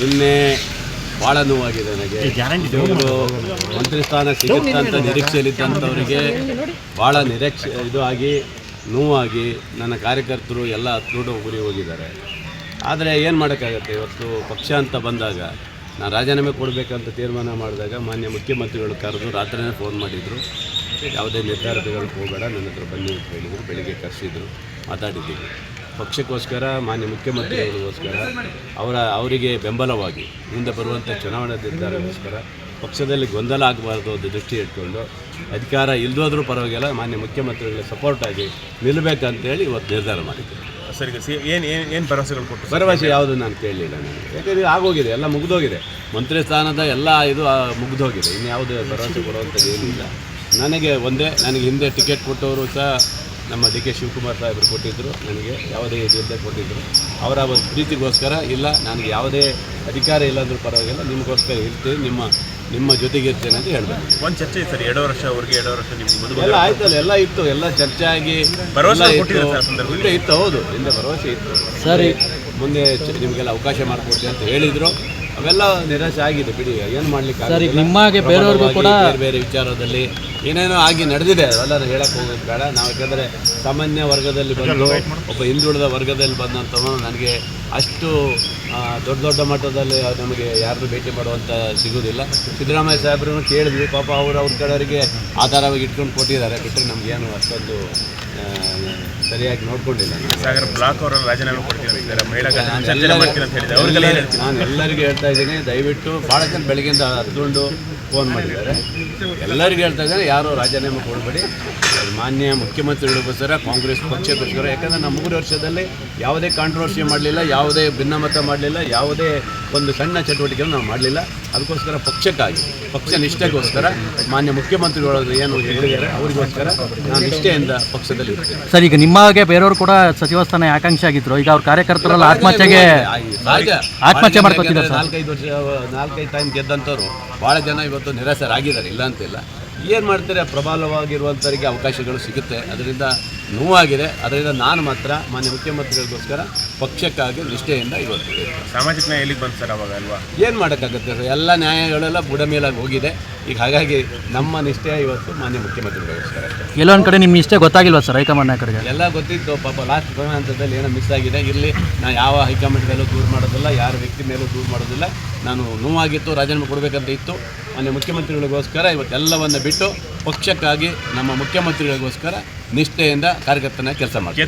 ನಿನ್ನೆ ಭಾಳ ನೋವಾಗಿದೆ ನನಗೆ. ಇವರು ಮಂತ್ರಿ ಸ್ಥಾನ ಸಿಗುತ್ತೆ ಅಂತ ನಿರೀಕ್ಷೆಯಲ್ಲಿದ್ದಂಥವರಿಗೆ ಭಾಳ ಇದು ಆಗಿ ನೋವಾಗಿ ನನ್ನ ಕಾರ್ಯಕರ್ತರು ಎಲ್ಲ ಹತ್ತು ಗುರಿ ಹೋಗಿದ್ದಾರೆ. ಆದರೆ ಏನು ಮಾಡೋಕ್ಕಾಗತ್ತೆ, ಇವತ್ತು ಪಕ್ಷ ಅಂತ ಬಂದಾಗ ನಾನು ರಾಜೀನಾಮೆ ಕೊಡಬೇಕಂತ ತೀರ್ಮಾನ ಮಾಡಿದಾಗ ಮಾನ್ಯ ಮುಖ್ಯಮಂತ್ರಿಗಳು ಕರೆದು ರಾತ್ರಿನೇ ಫೋನ್ ಮಾಡಿದರು. ಯಾವುದೇ ನಿರ್ಧಾರ ತೆಗೆದುಕೊಳ್ಳೋಕೆ ಹೋಗಬೇಡ, ನನ್ನ ಹತ್ರ ಬನ್ನಿ ಅಂತ ಹೇಳಿದರು. ಬೆಳಿಗ್ಗೆ ಕರೆಸಿದ್ರು, ಮಾತಾಡಿದ್ದೀವಿ. ಪಕ್ಷಕ್ಕೋಸ್ಕರ ಮಾನ್ಯ ಮುಖ್ಯಮಂತ್ರಿಗಳಿಗೋಸ್ಕರ ಅವರಿಗೆ ಬೆಂಬಲವಾಗಿ ಮುಂದೆ ಬರುವಂಥ ಚುನಾವಣಾ ನಿರ್ಧಾರಕ್ಕೋಸ್ಕರ ಪಕ್ಷದಲ್ಲಿ ಗೊಂದಲ ಆಗಬಾರ್ದು ಅಂತ ದೃಷ್ಟಿ ಇಟ್ಕೊಂಡು ಅಧಿಕಾರ ಇಲ್ಲದೋದ್ರೂ ಪರವಾಗಿಲ್ಲ ಮಾನ್ಯ ಮುಖ್ಯಮಂತ್ರಿಗಳ ಸಪೋರ್ಟಾಗಿ ನಿಲ್ಲಬೇಕಂತೇಳಿ ಇವತ್ತು ನಿರ್ಧಾರ ಮಾಡಿದ್ದೆ. ಸರ್, ಏನು ಭರವಸೆಗಳು ಕೊಟ್ಟು? ಭರವಸೆ ಯಾವುದು ನಾನು ಕೇಳಲಿಲ್ಲ. ನನಗೆ ಯಾಕಂದರೆ ಆಗೋಗಿದೆ, ಎಲ್ಲ ಮುಗಿದೋಗಿದೆ. ಮಂತ್ರಿ ಸ್ಥಾನದ ಎಲ್ಲ ಇದು ಮುಗಿದೋಗಿದೆ. ಇನ್ನು ಯಾವುದೇ ಭರವಸೆ ಕೊಡುವಂಥದ್ದು ಏನಿಲ್ಲ. ನನಗೆ ಹಿಂದೆ ಟಿಕೆಟ್ ಕೊಟ್ಟವರು ಸಹ ನಮ್ಮ ಡಿ ಕೆ ಶಿವಕುಮಾರ್ ಸಾಹೇಬರು ಕೊಟ್ಟಿದ್ದರು. ನನಗೆ ಯಾವುದೇ ಇದರಿಂದ ಕೊಟ್ಟಿದ್ದರು. ಅವರ ಒಂದು ಪ್ರೀತಿಗೋಸ್ಕರ ಇಲ್ಲ, ನನಗೆ ಯಾವುದೇ ಅಧಿಕಾರ ಇಲ್ಲಾಂದ್ರೂ ಪರವಾಗಿಲ್ಲ, ನಿಮಗೋಸ್ಕರ ಇರ್ತೀನಿ, ನಿಮ್ಮ ಜೊತೆಗೆ ಇರ್ತೇನೆ ಅಂತ ಹೇಳ್ಬೇಕು. ಒಂದು ಚರ್ಚೆ ಇತ್ತು ಸರ್, 2 ವರ್ಷ ಅವ್ರಿಗೆ 2 ವರ್ಷ ನಿಮ್ಗೆ ಎಲ್ಲ ಆಯ್ತಲ್ಲ, ಎಲ್ಲ ಇತ್ತು, ಎಲ್ಲ ಚರ್ಚೆ ಆಗಿ ಹಿಂದೆ ಇತ್ತು. ಹೌದು, ಹಿಂದೆ ಭರವಸೆ ಇತ್ತು. ಸರಿ, ಮುಂದೆ ನಿಮಗೆಲ್ಲ ಅವಕಾಶ ಮಾಡಿಕೊಡ್ತೀವಿ ಅಂತ ಹೇಳಿದರು. ಅವೆಲ್ಲ ನಿರಾಶೆ ಆಗಿದೆ. ಬಿಡಿ, ಏನು ಮಾಡಲಿಕ್ಕೆ ನಿಮಗೆ ಬೇರೆಯವ್ರಿಗೂ ಕೂಡ ಬೇರೆ ವಿಚಾರದಲ್ಲಿ ಏನೇನೋ ಆಗಿ ನಡೆದಿದೆ. ಅವೆಲ್ಲ ಹೇಳಕ್ಕೆ ಹೋಗೋದು ಬೇಡ. ನಾವು ಯಾಕಂದರೆ ಸಾಮಾನ್ಯ ವರ್ಗದಲ್ಲಿ ಬಂದು ಒಬ್ಬ ಹಿಂದುಳಿದ ವರ್ಗದಲ್ಲಿ ಬಂದಂಥವನು ನನಗೆ ಅಷ್ಟು ದೊಡ್ಡ ಮಟ್ಟದಲ್ಲಿ ನಮಗೆ ಯಾರನ್ನೂ ಭೇಟಿ ಮಾಡುವಂಥ ಸಿಗೋದಿಲ್ಲ. ಸಿದ್ದರಾಮಯ್ಯ ಸಾಹೇಬ್ರನ್ನು ಕೇಳಿದ್ವಿ, ಪಾಪ ಅವ್ರ ಕಡೆಯವರಿಗೆ ಆಧಾರವಾಗಿ ಇಟ್ಕೊಂಡು ಕೊಟ್ಟಿದ್ದಾರೆ. ಬಿಟ್ಟರೆ ನಮಗೇನು ಅಷ್ಟೊಂದು ಸರಿಯಾಗಿ ನೋಡ್ಕೊಂಡಿಲ್ಲ. ಸಾಗರ ಬ್ಲಾಕ್ ಅವರಲ್ಲಿ ರಾಜೀನಾಮೆ ಕೊಡ್ತೀನಿ ನಾನು ಎಲ್ಲರಿಗೂ ಹೇಳ್ತಾ ಇದ್ದೀನಿ, ದಯವಿಟ್ಟು ಭಾಳ ಜನ ಬೆಳಗ್ಗೆಯಿಂದ ಹತ್ಕೊಂಡು ಫೋನ್ ಮಾಡಿದ್ದಾರೆ. ಎಲ್ಲರಿಗೂ ಹೇಳ್ತಾ ಇದ್ದಾರೆ, ಯಾರೂ ರಾಜೀನಾಮೆ ಕೊಡಬೇಡಿ. ಮಾನ್ಯ ಮುಖ್ಯಮಂತ್ರಿಗಳಿಗೋಸ್ಕರ, ಕಾಂಗ್ರೆಸ್ ಪಕ್ಷಕ್ಕೋಸ್ಕರ. ಯಾಕಂದರೆ ನಾವು 3 ವರ್ಷದಲ್ಲಿ ಯಾವುದೇ ಕಾಂಟ್ರವರ್ಸಿ ಮಾಡಲಿಲ್ಲ, ಯಾವುದೇ ಭಿನ್ನಮತ ಮಾಡಲಿಲ್ಲ, ಯಾವುದೇ ಒಂದು ಸಣ್ಣ ಚಟುವಟಿಕೆಯನ್ನು ನಾವು ಮಾಡಲಿಲ್ಲ. ಅದಕ್ಕೋಸ್ಕರ ಪಕ್ಷಕ್ಕಾಗಿ, ಪಕ್ಷ ನಿಷ್ಠೆಗೋಸ್ಕರ ಮಾನ್ಯ ಮುಖ್ಯಮಂತ್ರಿಗಳು ಏನು ಹೇಳಿದ್ದಾರೆ ಅವರಿಗೋಸ್ಕರ ನಾನು ನಿಷ್ಠೆಯಿಂದ ಪಕ್ಷದಲ್ಲಿ ಇರ್ತೇನೆ. ಸರ್, ಈಗ ನಿಮಗೆ ಬೇರೆಯವರು ಕೂಡ ಸಚಿವ ಸ್ಥಾನ ಆಕಾಂಕ್ಷಿ ಆಗಿದ್ರು. ಈಗ ಅವ್ರ ಕಾರ್ಯಕರ್ತರೆಲ್ಲ ಆತ್ಮಹತ್ಯೆ ಮಾಡ್ಕೊತಿದ್ದಾರೆ. 4-5 ಟೈಮ್ ಗೆದ್ದಂಥವ್ರು ಭಾಳ ಜನ ಇವತ್ತು ನಿರಾಸರಾಗಿದ್ದಾರೆ, ಇಲ್ಲ ಅಂತಿಲ್ಲ. ಏನು ಮಾಡ್ತಾರೆ, ಪ್ರಬಲವಾಗಿರುವಂಥವರಿಗೆ ಅವಕಾಶಗಳು ಸಿಗುತ್ತೆ. ಅದರಿಂದ ನೋವಾಗಿದೆ. ಅದರಿಂದ ನಾನು ಮಾತ್ರ ಮಾನ್ಯ ಮುಖ್ಯಮಂತ್ರಿಗಳಿಗೋಸ್ಕರ ಪಕ್ಷಕ್ಕಾಗಿ ನಿಷ್ಠೆಯಿಂದ ಇವತ್ತು ಸಾಮಾಜಿಕ ನ್ಯಾಯ ಎಲ್ಲಿಗೆ ಬಂತು ಸರ್ ಅವಾಗ ಅಲ್ವಾ? ಏನು ಮಾಡೋಕ್ಕಾಗುತ್ತೆ ಸರ್, ಎಲ್ಲ ನ್ಯಾಯಗಳೆಲ್ಲ ಬುಡ ಮೇಲಾಗಿ ಹೋಗಿದೆ. ಈಗ ಹಾಗಾಗಿ ನಮ್ಮ ನಿಷ್ಠೆ ಇವತ್ತು ಮಾನ್ಯ ಮುಖ್ಯಮಂತ್ರಿಗಳಿಗೋಸ್ಕರ. ಎಲ್ಲೊಂದು ಕಡೆ ನಿಮ್ಮ ನಿಷ್ಠೆ ಗೊತ್ತಾಗಿಲ್ವಾ ಸರ್ ಹೈಕಮಾಂಡ್ ನಾಯಕರಿಗೆ? ಎಲ್ಲ ಗೊತ್ತಿತ್ತು, ಪಾಪ ಲಾಸ್ಟ್ ಹಂತದಲ್ಲಿ ಏನೋ ಮಿಸ್ ಆಗಿದೆ. ಇರಲಿ, ನಾನು ಯಾವ ಹೈಕಮಾಂಡ್ ಮೇಲೂ ದೂರ ಮಾಡೋದಿಲ್ಲ, ಯಾರ ವ್ಯಕ್ತಿ ಮೇಲೂ ದೂರ ಮಾಡೋದಿಲ್ಲ. ನಾನು ನೋವಾಗಿತ್ತು, ರಾಜೀನಾಮೆ ಕೊಡಬೇಕಂತ ಇತ್ತು. ಮಾನ್ಯ ಮುಖ್ಯಮಂತ್ರಿಗಳಿಗೋಸ್ಕರ ಇವತ್ತೆಲ್ಲವನ್ನು ಬಿಟ್ಟು ಪಕ್ಷಕ್ಕಾಗಿ ನಮ್ಮ ಮುಖ್ಯಮಂತ್ರಿಗಳಿಗೋಸ್ಕರ ನಿಷ್ಠೆಯಿಂದ ಕಾರ್ಯಕರ್ತನ ಕೆಲಸ ಮಾಡ್ತೀನಿ.